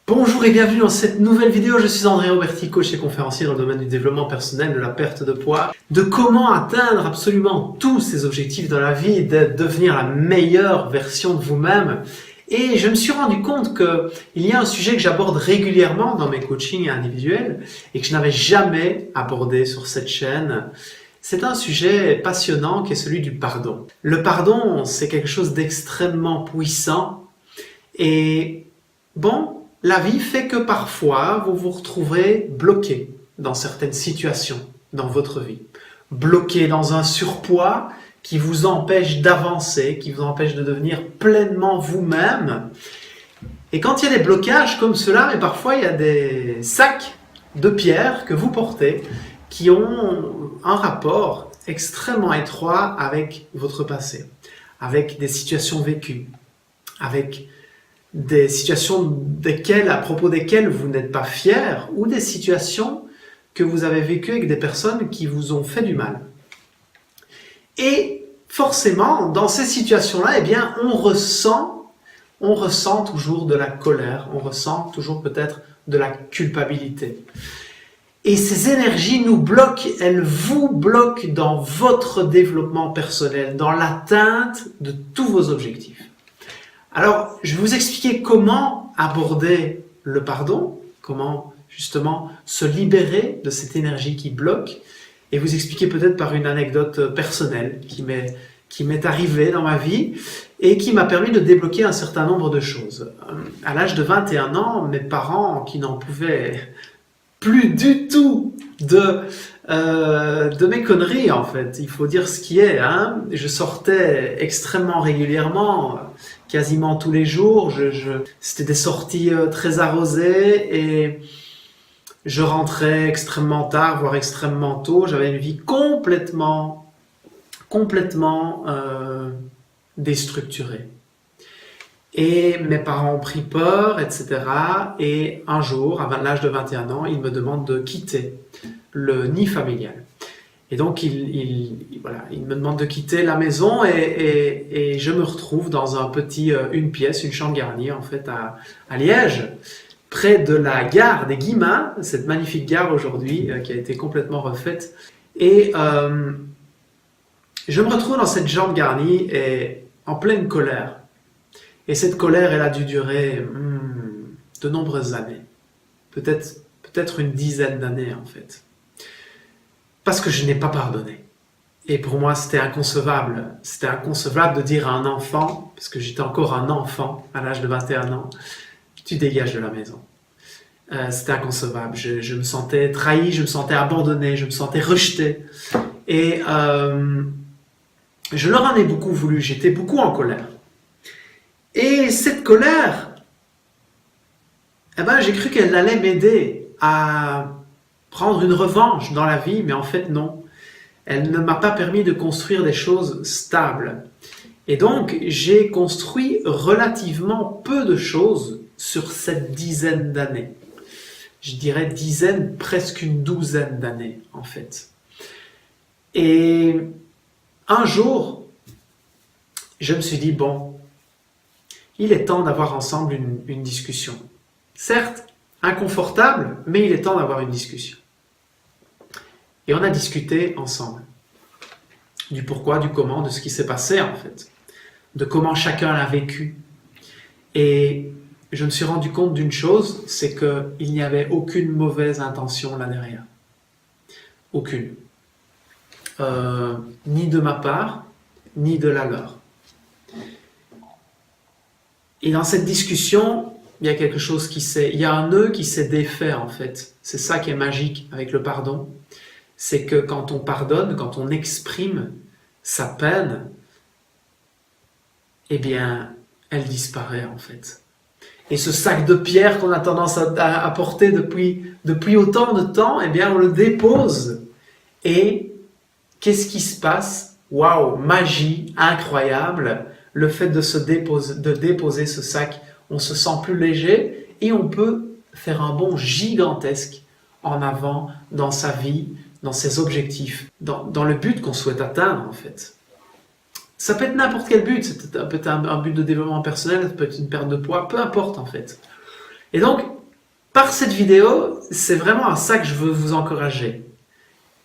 Bonjour et bienvenue dans cette nouvelle vidéo. Je suis André Roberti, coach et conférencier dans le domaine du développement personnel, de la perte de poids, de comment atteindre absolument tous ces objectifs dans la vie, de devenir la meilleure version de vous-même. Et je me suis rendu compte qu'il y a un sujet que j'aborde régulièrement dans mes coachings individuels et que je n'avais jamais abordé sur cette chaîne. C'est un sujet passionnant qui est celui du pardon. Le pardon, c'est quelque chose d'extrêmement puissant et bon, la vie fait que parfois, vous vous retrouverez bloqué dans certaines situations dans votre vie. Bloqué dans un surpoids qui vous empêche d'avancer, qui vous empêche de devenir pleinement vous-même. Et quand il y a des blocages comme cela, mais parfois il y a des sacs de pierre que vous portez qui ont un rapport extrêmement étroit avec votre passé, avec des situations vécues, avec des situations à propos desquelles vous n'êtes pas fier, ou des situations que vous avez vécues avec des personnes qui vous ont fait du mal. Et forcément, dans ces situations-là, eh bien, on ressent toujours de la colère, on ressent toujours peut-être de la culpabilité. Et ces énergies nous bloquent, elles vous bloquent dans votre développement personnel, dans l'atteinte de tous vos objectifs. Alors, je vais vous expliquer comment aborder le pardon, comment justement se libérer de cette énergie qui bloque, et vous expliquer peut-être par une anecdote personnelle qui m'est arrivée dans ma vie et qui m'a permis de débloquer un certain nombre de choses. À l'âge de 21 ans, mes parents, qui n'en pouvaient plus du tout de mes conneries, en fait, il faut dire ce qui est, hein. Je sortais extrêmement régulièrement, quasiment tous les jours, c'était des sorties très arrosées et je rentrais extrêmement tard, voire extrêmement tôt. J'avais une vie complètement déstructurée. Et mes parents ont pris peur, etc. Et un jour, à l'âge de 21 ans, ils me demandent de quitter le nid familial. Et donc, ils me demandent de quitter la maison et je me retrouve dans une pièce, une chambre garnie, en fait, à Liège, près de la gare des Guillemins, cette magnifique gare aujourd'hui qui a été complètement refaite. Et je me retrouve dans cette chambre garnie et en pleine colère. Et cette colère, elle a dû durer de nombreuses années, peut-être une dizaine d'années en fait. Parce que je n'ai pas pardonné. Et pour moi, c'était inconcevable. C'était inconcevable de dire à un enfant, parce que j'étais encore un enfant à l'âge de 21 ans, tu dégages de la maison. C'était inconcevable. Je me sentais trahi, je me sentais abandonné, je me sentais rejeté. Et je leur en ai beaucoup voulu, j'étais beaucoup en colère. Et cette colère, j'ai cru qu'elle allait m'aider à prendre une revanche dans la vie, mais en fait non. Elle ne m'a pas permis de construire des choses stables. Et donc, j'ai construit relativement peu de choses sur cette dizaine d'années. Je dirais dizaine, presque une douzaine d'années, en fait. Et un jour, je me suis dit, bon, il est temps d'avoir ensemble une discussion. Certes, inconfortable, mais il est temps d'avoir une discussion. Et on a discuté ensemble du pourquoi, du comment, de ce qui s'est passé en fait, de comment chacun l'a vécu. Et je me suis rendu compte d'une chose, c'est qu'il n'y avait aucune mauvaise intention là derrière. Aucune. Ni de ma part, ni de la leur. Et dans cette discussion, il y a quelque chose il y a un nœud qui s'est défait en fait. C'est ça qui est magique avec le pardon. C'est que quand on pardonne, quand on exprime sa peine, eh bien, elle disparaît en fait. Et ce sac de pierre qu'on a tendance à porter depuis autant de temps, eh bien, on le dépose. Et qu'est-ce qui se passe? Waouh, magie incroyable! Le fait de déposer ce sac, on se sent plus léger et on peut faire un bond gigantesque en avant dans sa vie, dans ses objectifs, dans le but qu'on souhaite atteindre en fait. Ça peut être n'importe quel but, ça peut être un but de développement personnel, ça peut être une perte de poids, peu importe en fait. Et donc, par cette vidéo, c'est vraiment à ça que je veux vous encourager.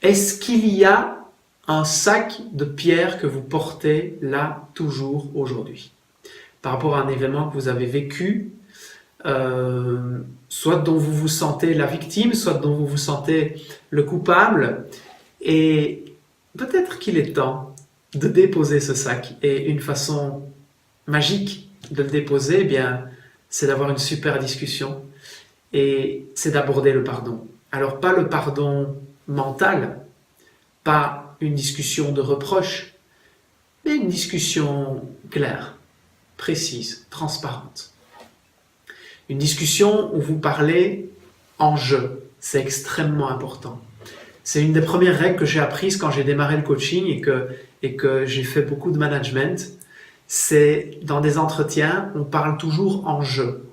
Est-ce qu'il y a un sac de pierre que vous portez là, toujours, aujourd'hui? Par rapport à un événement que vous avez vécu, soit dont vous vous sentez la victime, soit dont vous vous sentez le coupable. Et peut-être qu'il est temps de déposer ce sac. Et une façon magique de le déposer, eh bien, c'est d'avoir une super discussion et c'est d'aborder le pardon. Alors pas le pardon mental, pas une discussion de reproche, mais une discussion claire, précise, transparente. Une discussion où vous parlez en jeu, c'est extrêmement important. C'est une des premières règles que j'ai apprises quand j'ai démarré le coaching et que j'ai fait beaucoup de management. C'est dans des entretiens, on parle toujours en jeu.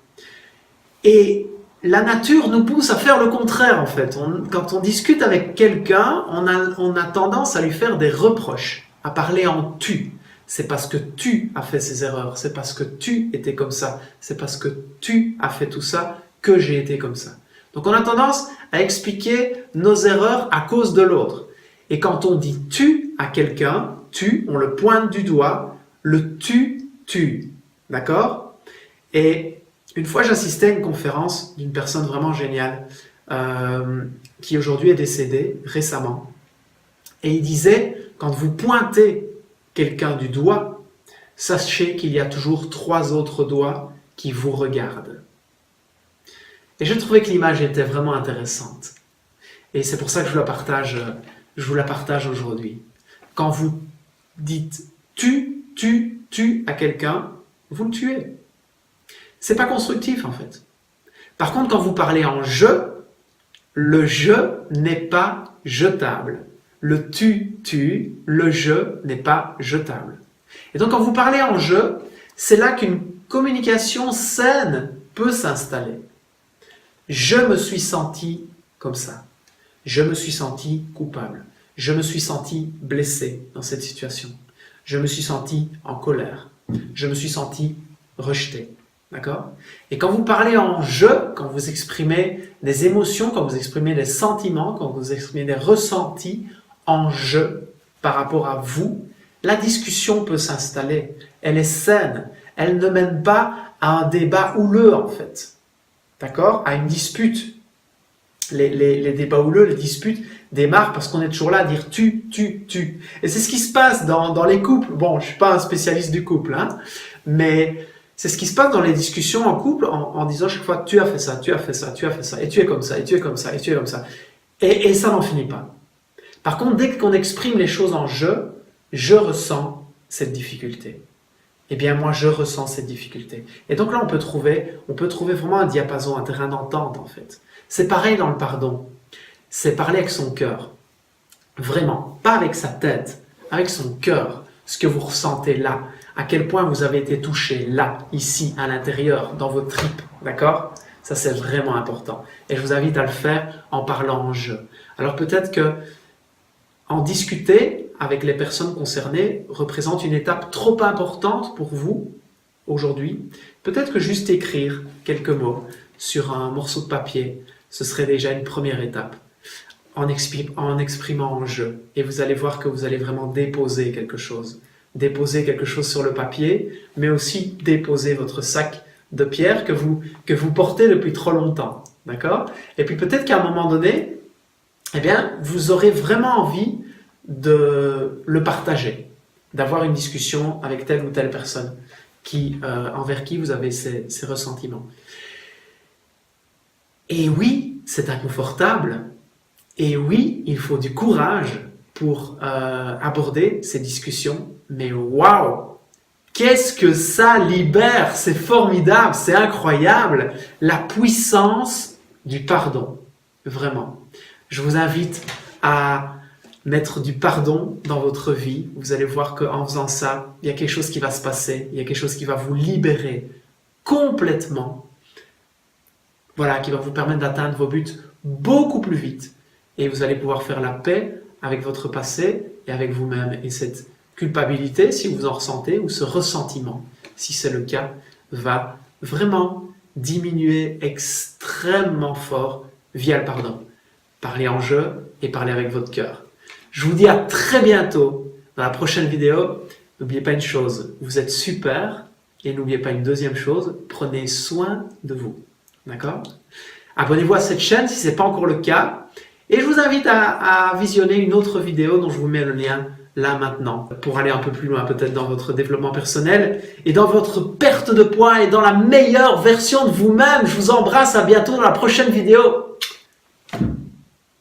Et la nature nous pousse à faire le contraire en fait. Quand on discute avec quelqu'un, on a tendance à lui faire des reproches, à parler en tu. C'est parce que tu as fait ces erreurs, c'est parce que tu étais comme ça, c'est parce que tu as fait tout ça que j'ai été comme ça. Donc on a tendance à expliquer nos erreurs à cause de l'autre. Et quand on dit tu à quelqu'un, tu, on le pointe du doigt, le tu, d'accord? Et une fois j'assistais à une conférence d'une personne vraiment géniale qui aujourd'hui est décédée récemment. Et il disait, quand vous pointez quelqu'un du doigt, sachez qu'il y a toujours 3 autres doigts qui vous regardent. Et je trouvais que l'image était vraiment intéressante. Et c'est pour ça que je vous la partage aujourd'hui. Quand vous dites tu à quelqu'un, vous le tuez. C'est pas constructif en fait. Par contre, quand vous parlez en je, le je n'est pas jetable. Le tu, le je n'est pas jetable. Et donc quand vous parlez en je, c'est là qu'une communication saine peut s'installer. Je me suis senti comme ça. Je me suis senti coupable. Je me suis senti blessé dans cette situation. Je me suis senti en colère. Je me suis senti rejeté. D'accord? Et quand vous parlez en je, quand vous exprimez des émotions, quand vous exprimez des sentiments, quand vous exprimez des ressentis en je par rapport à vous, la discussion peut s'installer. Elle est saine. Elle ne mène pas à un débat houleux en fait. D'accord? À une dispute. Les débats houleux, les disputes démarrent parce qu'on est toujours là à dire tu. Et c'est ce qui se passe dans les couples. Bon, je ne suis pas un spécialiste du couple, hein, mais c'est ce qui se passe dans les discussions en couple en disant chaque fois tu as fait ça, tu as fait ça, tu as fait ça, et tu es comme ça, et tu es comme ça, et tu es comme ça. Et ça n'en finit pas. Par contre, dès qu'on exprime les choses en je ressens cette difficulté. Eh bien, moi, je ressens cette difficulté. Et donc là, on peut trouver vraiment un diapason, un terrain d'entente, en fait. C'est pareil dans le pardon. C'est parler avec son cœur. Vraiment. Pas avec sa tête, avec son cœur. Ce que vous ressentez là. À quel point vous avez été touché là, ici, à l'intérieur, dans vos tripes. D'accord? Ça, c'est vraiment important. Et je vous invite à le faire en parlant en je. Alors peut-être que en discuter avec les personnes concernées représente une étape trop importante pour vous aujourd'hui. Peut-être que juste écrire quelques mots sur un morceau de papier, ce serait déjà une première étape en exprimant en je. Et vous allez voir que vous allez vraiment déposer quelque chose. Déposer quelque chose sur le papier, mais aussi déposer votre sac de pierre que vous portez depuis trop longtemps. D'accord? Et puis peut-être qu'à un moment donné, eh bien, vous aurez vraiment envie de le partager, d'avoir une discussion avec telle ou telle personne envers qui vous avez ces ressentiments. Et oui, c'est inconfortable, et oui, il faut du courage pour aborder ces discussions, mais waouh! Qu'est-ce que ça libère! C'est formidable, c'est incroyable, la puissance du pardon, vraiment. Je vous invite à mettre du pardon dans votre vie. Vous allez voir qu'en faisant ça, il y a quelque chose qui va se passer, il y a quelque chose qui va vous libérer complètement. Voilà, qui va vous permettre d'atteindre vos buts beaucoup plus vite. Et vous allez pouvoir faire la paix avec votre passé et avec vous-même. Et cette culpabilité, si vous en ressentez, ou ce ressentiment, si c'est le cas, va vraiment diminuer extrêmement fort via le pardon. Parlez en jeu et parlez avec votre cœur. Je vous dis à très bientôt dans la prochaine vidéo. N'oubliez pas une chose, vous êtes super et n'oubliez pas une deuxième chose, prenez soin de vous. D'accord? Abonnez-vous à cette chaîne si ce n'est pas encore le cas et je vous invite à visionner une autre vidéo dont je vous mets le lien là maintenant pour aller un peu plus loin peut-être dans votre développement personnel et dans votre perte de poids et dans la meilleure version de vous-même. Je vous embrasse, à bientôt dans la prochaine vidéo.